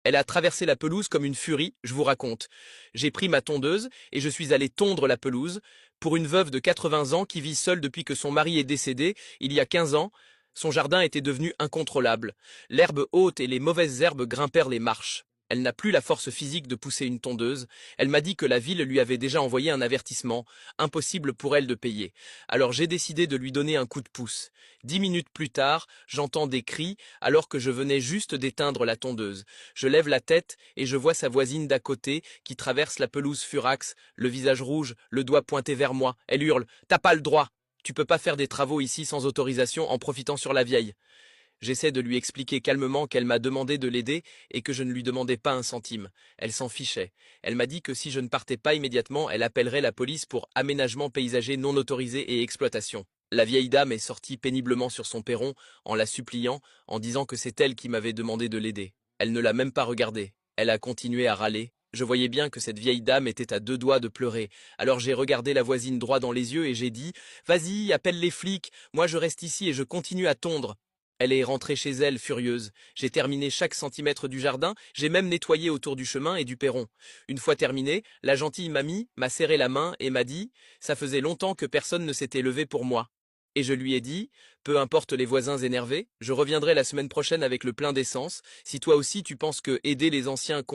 Elle a traversé la pelouse comme une furie, je vous raconte. J'ai pris ma tondeuse et je suis allé tondre la pelouse pour une veuve de 80 ans qui vit seule depuis que son mari est décédé il y a 15 ans. Son jardin était devenu incontrôlable. L'herbe haute et les mauvaises herbes grimpèrent les marches. Elle n'a plus la force physique de pousser une tondeuse. Elle m'a dit que la ville lui avait déjà envoyé un avertissement. Impossible pour elle de payer. Alors j'ai décidé de lui donner un coup de pouce. 10 minutes plus tard, j'entends des cris alors que je venais juste d'éteindre la tondeuse. Je lève la tête et je vois sa voisine d'à côté qui traverse la pelouse furax, le visage rouge, le doigt pointé vers moi. Elle hurle: T'as pas le droit! Tu peux pas faire des travaux ici sans autorisation en profitant sur la vieille. J'essaie de lui expliquer calmement qu'elle m'a demandé de l'aider et que je ne lui demandais pas un centime. Elle s'en fichait. Elle m'a dit que si je ne partais pas immédiatement, elle appellerait la police pour aménagement paysager non autorisé et exploitation. La vieille dame est sortie péniblement sur son perron en la suppliant, en disant que c'est elle qui m'avait demandé de l'aider. Elle ne l'a même pas regardé. Elle a continué à râler. Je voyais bien que cette vieille dame était à deux doigts de pleurer. Alors j'ai regardé la voisine droit dans les yeux et j'ai dit: Vas-y, appelle les flics, moi je reste ici et je continue à tondre. Elle est rentrée chez elle, furieuse. J'ai terminé chaque centimètre du jardin, j'ai même nettoyé autour du chemin et du perron. Une fois terminé, la gentille mamie m'a serré la main et m'a dit: Ça faisait longtemps que personne ne s'était levé pour moi. Et je lui ai dit: Peu importe les voisins énervés, je reviendrai la semaine prochaine avec le plein d'essence. Si toi aussi tu penses que aider les anciens compte